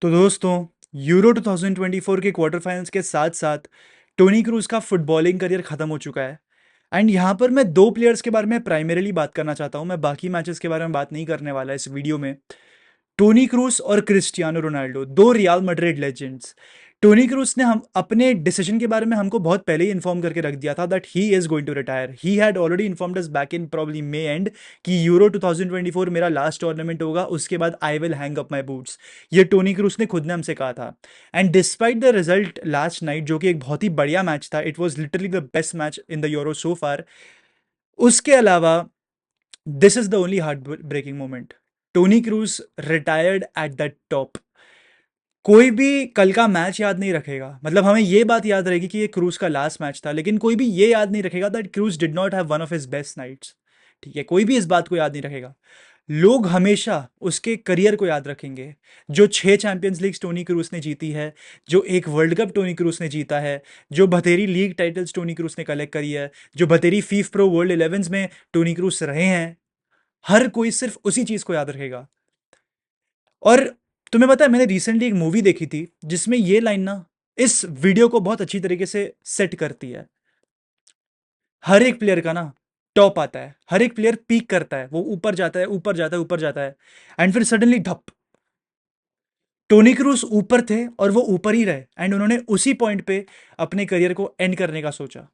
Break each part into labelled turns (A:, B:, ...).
A: तो दोस्तों, यूरो 2024 के क्वार्टर फाइनल्स के साथ साथ टोनी क्रूज का फुटबॉलिंग करियर खत्म हो चुका है। एंड यहाँ पर मैं दो प्लेयर्स के बारे में प्राइमरीली बात करना चाहता हूँ। मैं बाकी मैचेस के बारे में बात नहीं करने वाला इस वीडियो में। टोनी क्रूस और क्रिस्टियानो रोनाल्डो, दो real Madrid legends. Tony Kroos ने हम अपने डिसीजन के बारे में हमको बहुत पहले ही इन्फॉर्म करके रख दिया था that he is going to retire. He had already informed us back in probably May and कि यूरो 2024 मेरा लास्ट टूर्नामेंट होगा, उसके बाद I will hang up my boots. ये टोनी क्रूस ने खुद ने हमसे कहा था। And despite the result last night, जो कि एक बहुत ही बढ़िया मैच था, it was literally the best match in the Euro so far. उसके अलावा this is the only heartbreaking moment. Toni Kroos retired at the top. कोई भी कल का मैच याद नहीं रखेगा, मतलब हमें ये बात याद रहेगी कि ये क्रूज का लास्ट मैच था, लेकिन कोई भी ये याद नहीं रखेगा that Kroos did not have one of his best nights. ठीक है, कोई भी इस बात को याद नहीं रखेगा। लोग हमेशा उसके करियर को याद रखेंगे। जो 6 चैंपियंस लीग टोनी क्रूस ने जीती है, जो एक वर्ल्ड कप टोनी क्रूस ने जीता है, जो बतेरी लीग टाइटल्स टोनी क्रूस ने कलेक्ट करी है, जो बतेरी फीफ प्रो वर्ल्ड 11 में टोनी क्रूस रहे हैं, हर कोई सिर्फ उसी चीज को याद रखेगा। और तुम्हें पता है, मैंने रिसेंटली एक मूवी देखी थी जिसमें ये लाइन ना इस वीडियो को बहुत अच्छी तरीके से सेट करती है। हर एक प्लेयर का ना टॉप आता है, हर एक प्लेयर पीक करता है, वो ऊपर जाता है, ऊपर जाता है, ऊपर जाता है, एंड फिर सडनली धप। टोनी क्रूस ऊपर थे और वो ऊपर ही रहे, एंड उन्होंने उसी पॉइंट पे अपने करियर को एंड करने का सोचा।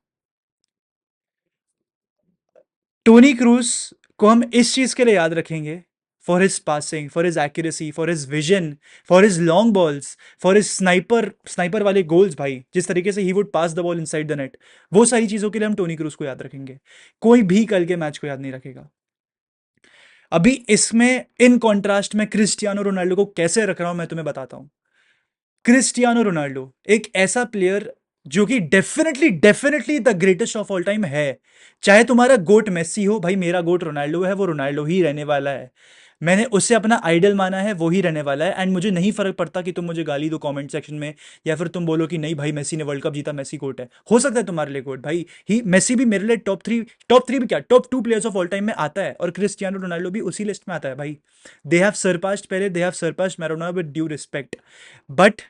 A: टोनी क्रूस को हम इस चीज के लिए याद रखेंगे, for his passing, for his accuracy, for his vision, for his long balls, for his sniper sniper वाले गोल्स। भाई, जिस तरीके से he would pass the ball inside the net, वो सारी चीजों के लिए हम टोनी क्रूस को याद रखेंगे। कोई भी कल के मैच को याद नहीं रखेगा। अभी इसमें इन कॉन्ट्रास्ट में क्रिस्टियानो रोनाल्डो को कैसे रख रहा हूं मैं तुम्हें बताता हूं। क्रिस्टियानो रोनाल्डो एक ऐसा प्लेयर जो कि definitely definitely the greatest of all time है। चाहे तुम्हारा गोट मेसी हो, भाई मेरा गोट रोनाल्डो है, वो रोनाल्डो ही रहने वाला है। मैंने उससे अपना आइडल माना है, वो ही रहने वाला है। एंड मुझे नहीं फर्क पड़ता कि तुम मुझे गाली दो कमेंट सेक्शन में, या फिर तुम बोलो कि नहीं भाई मेसी ने वर्ल्ड कप जीता, मेसी गोट है। हो सकता है तुम्हारे लिए गोट, भाई ही मेसी भी मेरे लिए टॉप थ्री भी क्या, top 2 players of all time में आता है, और क्रिस्टियानो रोनाल्डो भी उसी लिस्ट में आता है भाई। दे हैव सरपास्ड, पहले they have surpassed Maradona with due respect, but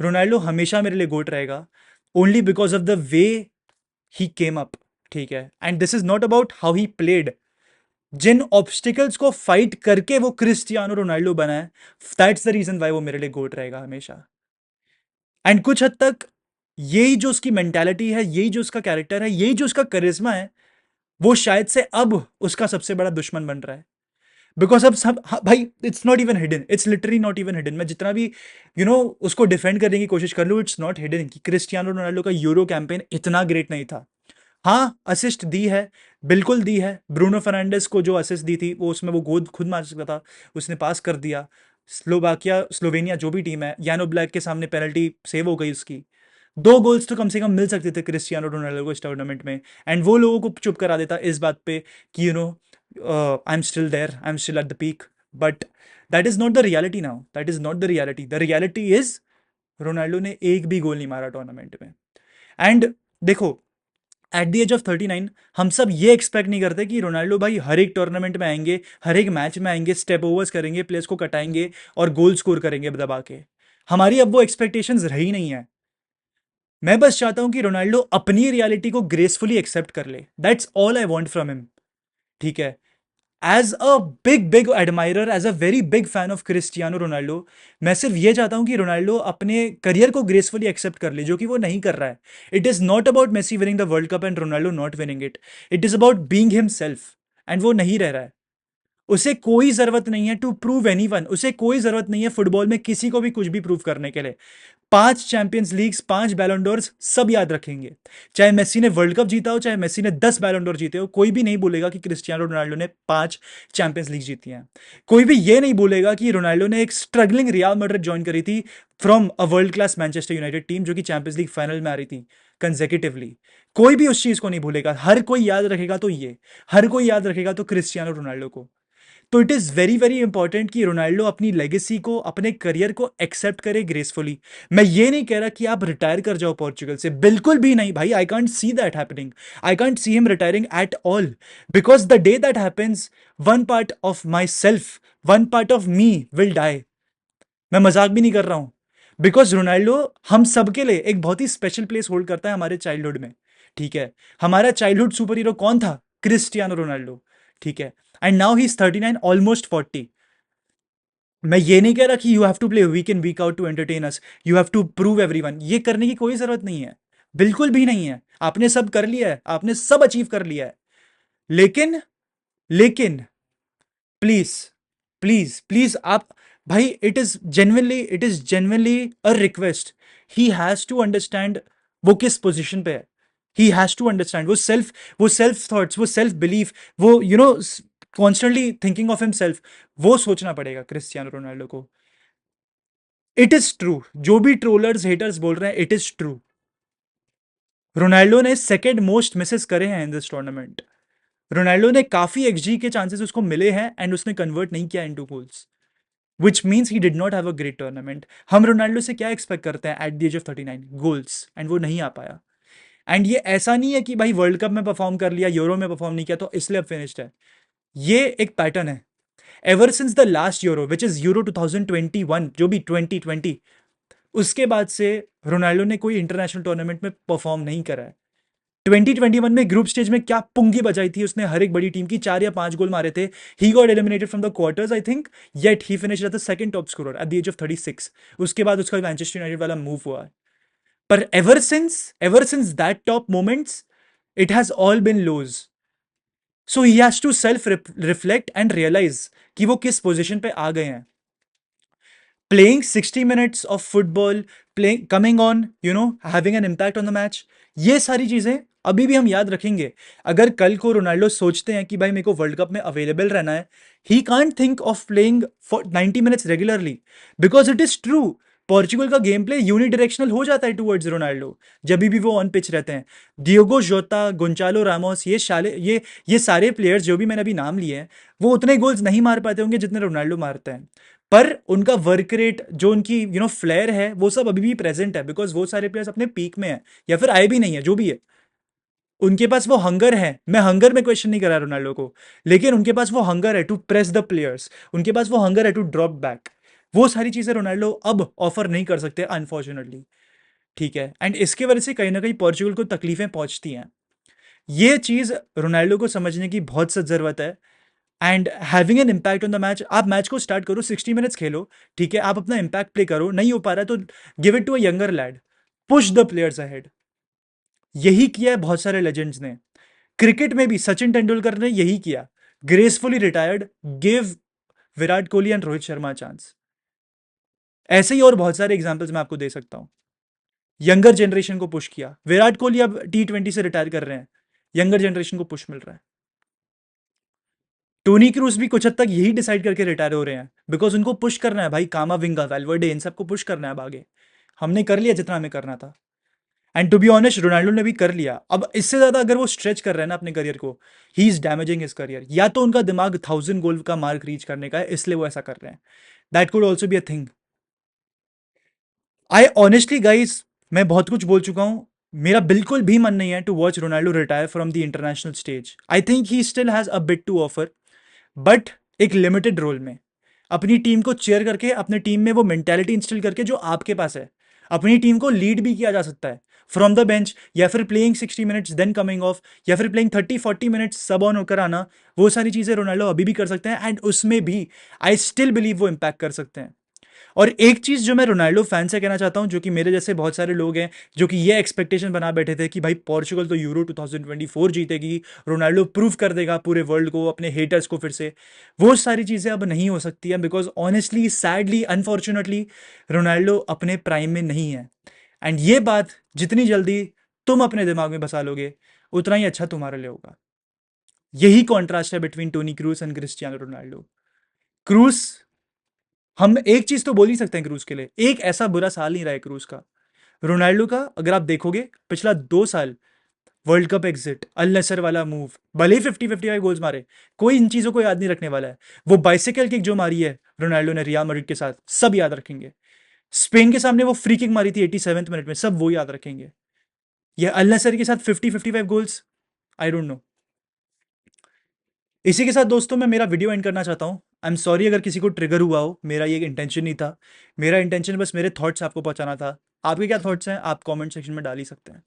A: Ronaldo हमेशा मेरे लिए गोट रहेगा, only because of the way he came up. ठीक है, and this is not about how he played. जिन ऑब्स्टिकल्स को फाइट करके वो क्रिस्टियानो रोनाल्डो बना है, दैट्स द रीजन वाई वो मेरे लिए गोट रहेगा हमेशा। एंड कुछ हद तक यही जो उसकी मेंटालिटी है, यही जो उसका कैरेक्टर है, यही जो उसका करिश्मा है, वो शायद से अब उसका सबसे बड़ा दुश्मन बन रहा है। बिकॉज अब सब भाई, it's not even hidden, it's literally not even hidden. मैं जितना भी उसको डिफेंड करने की कोशिश कर लूँ, इट्स नॉट हिडन कि क्रिस्टियानो रोनाल्डो का यूरो कैंपेन इतना ग्रेट नहीं था। हाँ, असिस्ट दी है, बिल्कुल दी है। ब्रूनो फर्नांडिस को जो असिस्ट दी थी, वो उसमें वो गोद खुद मार सकता था, उसने पास कर दिया। स्लोवेनिया जो भी टीम है, यानो ब्लैक के सामने पेनल्टी सेव हो गई उसकी। 2 गोल्स तो कम से कम मिल सकते थे क्रिस्टियानो रोनाल्डो को इस टूर्नामेंट में, एंड वो लोगों को चुप करा देता इस बात पे कि I am still there, I am still at the peak. But that is not the reality now, that is not the reality. The reality is Ronaldo ने एक भी गोल नहीं मारा टूर्नामेंट में। एंड देखो, एट द एज ऑफ 39 हम सब ये एक्सपेक्ट नहीं करते कि रोनाल्डो भाई हर एक टूर्नामेंट में आएंगे, हर एक मैच में आएंगे, स्टेप ओवर्स करेंगे, प्लेयर्स को कटाएंगे और गोल स्कोर करेंगे दबा के। हमारी अब वो एक्सपेक्टेशंस रही नहीं है। मैं बस चाहता हूं कि रोनाल्डो अपनी रियलिटी को ग्रेसफुली एक्सेप्ट कर ले, that's all I want from him. ठीक है, as a big big admirer, as a very big fan of Cristiano Ronaldo, मैं सिर्फ ये चाहता हूं कि रोनाल्डो अपने करियर को ग्रेसफुली एक्सेप्ट कर ले, जो कि वो नहीं कर रहा है। It is not about Messi winning the World Cup and Ronaldo not winning it. It is about being himself, and वो नहीं रह रहा है। उसे कोई जरूरत नहीं है टू प्रूव एनीवन, उसे कोई जरूरत नहीं है फुटबॉल में किसी को भी कुछ भी प्रूव करने के लिए। 5 चैंपियंस लीग्स, 5 बैलोंडोर्स, सब याद रखेंगे। चाहे मेसी ने वर्ल्ड कप जीता हो, चाहे मेसी ने 10 बैलोंडोर जीते हो, कोई भी नहीं बोलेगा कि क्रिस्टियानो रोनाल्डो ने 5 चैंपियंस लीग जीती हैं। कोई भी ये नहीं बोलेगा कि रोनाल्डो ने एक स्ट्रगलिंग रियल मैड्रिड ज्वाइन करी थी from a world class Manchester United team, जो कि चैंपियंस लीग फाइनल में आ रही थी कंसेक्यूटिवली। कोई भी उस चीज को नहीं भूलेगा। हर कोई याद रखेगा तो ये, हर कोई याद रखेगा तो क्रिस्टियानो रोनाल्डो को। तो it is very very important कि रोनाल्डो अपनी लेगेसी को, अपने करियर को एक्सेप्ट करे ग्रेसफुली। मैं ये नहीं कह रहा कि आप रिटायर कर जाओ पोर्चुगल से, बिल्कुल भी नहीं भाई। I can't see that happening, I can't see him retiring at all, because the day that happens, one part of myself, one part of me will die. मैं मजाक भी नहीं कर रहा हूं, बिकॉज रोनाल्डो हम सबके लिए एक बहुत ही स्पेशल प्लेस होल्ड करता है हमारे चाइल्डहुड में। ठीक है, हमारा चाइल्डहुड सुपर हीरो कौन था? Cristiano Ronaldo. ठीक है, and now he is 39, almost 40। मैं ये नहीं कह रहा कि you have to play week in week out to entertain us, you have to prove everyone, ये करने की कोई जरूरत नहीं है, बिल्कुल भी नहीं है। आपने सब कर लिया है, आपने सब अचीव कर लिया है। लेकिन लेकिन प्लीज प्लीज प्लीज आप, भाई it is genuinely a request, he has to understand वो किस पोजीशन पे है। ही हैज टू अंडरस्टैंड वो सेल्फ थॉट्स, वो सेल्फ बिलीफ, वो कॉन्स्टेंटली थिंकिंग ऑफ हिमसेल्फ, वो सोचना पड़ेगा क्रिस्टियानो रोनाल्डो को। इट इज ट्रू, जो भी ट्रोलर्स हेटर्स बोल रहे हैं, इट इज ट्रू। रोनाल्डो ने सेकेंड मोस्ट मिसेस करे हैं इन दिस टूर्नामेंट। रोनाल्डो ने काफी एक्सजी के चांसेस उसको मिले हैं एंड उसने कन्वर्ट नहीं किया into goals, which means he did not have a great tournament. हम रोनाल्डो से क्या एक्सपेक्ट करते हैं at the age of 39? Goals, and वो नहीं आ पाया। एंड ये ऐसा नहीं है कि भाई वर्ल्ड कप में परफॉर्म कर लिया, यूरो में परफॉर्म नहीं किया तो इसलिए अब फिनिश्ड है। ये एक पैटर्न है। Ever since the last euro which is euro 2021, जो भी 2020, उसके बाद से रोनाल्डो ने कोई इंटरनेशनल टूर्नामेंट में परफॉर्म नहीं करा है। 2021 में ग्रुप स्टेज में क्या पुंगी बजाई थी उसने, हर एक बड़ी टीम की 4 या 5 गोल मारे थे। He got eliminated from the quarters I think, yet he finished as the second top scorer at the age of 36। उसके बाद उसका मैनचेस्टर यूनाइटेड वाला मूव हुआ है। पर ever since that top moments, it has all been lows. So he has to self reflect and realise कि वो किस पोजिशन पे आ गए हैं। Playing 60 minutes of football, playing, coming on, having an impact on the match, ये सारी चीजें अभी भी हम याद रखेंगे। अगर कल को रोनाल्डो सोचते हैं कि भाई मेरे को वर्ल्ड कप में अवेलेबल रहना है, he can't think of playing for 90 minutes regularly, because it is true, Portugal का गेम प्ले यूनिडायरेक्शनल हो जाता है टुवर्ड्स रोनाल्डो जब भी वो ऑन पिच रहते हैं। डियोगो जोता, गोंचालो रामोस, ये सारे प्लेयर्स जो भी मैंने अभी नाम लिए हैं, वो उतने गोल्स नहीं मार पाते होंगे जितने रोनाल्डो मारते हैं। पर उनका वर्क रेट, जो उनकी फ्लेयर है, वो सब अभी भी प्रेजेंट है, बिकॉज वो सारे प्लेयर्स अपने पीक में हैं, या फिर आए भी नहीं है, जो भी है। उनके पास वो हंगर है, मैं हंगर में क्वेश्चन नहीं कर रहा रोनाल्डो को, लेकिन उनके पास वो हंगर है टू प्रेस द प्लेयर्स, उनके पास वो हंगर है टू ड्रॉप बैक। वो सारी चीजें रोनाल्डो अब ऑफर नहीं कर सकते अनफॉर्चुनेटली। ठीक है, एंड इसके वजह से कहीं ना कहीं पोर्चुगल को तकलीफें पहुंचती हैं। ये चीज रोनाल्डो को समझने की बहुत सख्त जरूरत है। And having an impact on the match, आप मैच को स्टार्ट करो, 60 मिनट्स खेलो, ठीक है, आप अपना इम्पैक्ट प्ले करो, नहीं हो पा रहा है तो give it to a younger lad, push the players ahead. यही किया है बहुत सारे लेजेंड्स ने। क्रिकेट में भी सचिन तेंदुलकर ने यही किया, gracefully retired, give Virat Kohli and Rohit Sharma chance. ऐसे ही और बहुत सारे एग्जांपल्स मैं आपको दे सकता हूं। यंगर जनरेशन को पुश किया, विराट कोहली अब T20 से रिटायर कर रहे हैं, यंगर जनरेशन को पुश मिल रहा है। टोनी क्रूज भी कुछ हद तक यही डिसाइड करके रिटायर हो रहे हैं, बिकॉज उनको पुश करना है भाई, कामाविंगा, वेल्वर्डे, इन सबको पुश करना है अब आगे। हमने कर लिया जितना हमें करना था, and to be honest Ronaldo ने भी कर लिया। अब इससे ज्यादा अगर वो स्ट्रेच कर रहे हैं ना अपने करियर को, he is damaging his career. या तो उनका दिमाग 1000 गोल का मार्क रीच करने का है, इसलिए वो ऐसा कर रहे हैं, that could also be a thing. I honestly guys, मैं बहुत कुछ बोल चुका हूं। मेरा बिल्कुल भी मन नहीं है to watch Ronaldo retire from the international stage. I think he still has a bit to offer, but एक लिमिटेड रोल में, अपनी टीम को चेयर करके, अपने टीम में वो मेंटेलिटी इंस्टिल करके जो आपके पास है, अपनी टीम को लीड भी किया जा सकता है फ्रॉम द बेंच, या फिर playing 60 minutes then coming off, या फिर प्लेइंग 30-40 मिनट्स सब ऑन होकर आना। वो सारी चीजें रोनाल्डो अभी भी कर सकते हैं, एंड उसमें भी आई स्टिल बिलीव वो इंपैक्ट कर सकते हैं। और एक चीज जो मैं रोनाल्डो फैन से कहना चाहता हूं, जो कि मेरे जैसे बहुत सारे लोग हैं जो कि ये एक्सपेक्टेशन बना बैठे थे कि भाई पोर्चुगल तो यूरो 2024 जीतेगी, रोनाल्डो प्रूव कर देगा पूरे वर्ल्ड को, अपने हेटर्स को फिर से, वो सारी चीजें अब नहीं हो सकती हैं, because honestly, sadly, unfortunately Ronaldo अपने प्राइम में नहीं है। एंड ये बात जितनी जल्दी तुम अपने दिमाग में बसा लोगे, उतना ही अच्छा तुम्हारे लिए होगा। यही कॉन्ट्रास्ट है between Toni Kroos and Cristiano Ronaldo. क्रूस, हम एक चीज तो बोल ही सकते हैं क्रूज के लिए, एक ऐसा बुरा साल नहीं रहा है क्रूज का। रोनाल्डो का अगर आप देखोगे पिछला 2 साल, वर्ल्ड कप एग्जिट, अल नसर वाला मूव, भले ही 50-55 गोल्स मारे, कोई इन चीजों को याद नहीं रखने वाला है। वो बाइसिकल किक जो मारी है रोनाल्डो ने रियल मैड्रिड के साथ, सब याद रखेंगे। स्पेन के सामने वो फ्री किक मारी थी 87वें मिनट में, सब वो याद रखेंगे। ये अल नसर के साथ 50-55 गोल्स, आई डोंट नो। इसी के साथ दोस्तों मैं मेरा वीडियो एंड करना चाहता हूँ। आई एम सॉरी अगर किसी को ट्रिगर हुआ हो, मेरा ये इंटेंशन नहीं था। मेरा इंटेंशन बस मेरे थॉट्स आपको पहुंचाना था। आपके क्या थॉट्स हैं, आप कमेंट सेक्शन में डाल ही सकते हैं।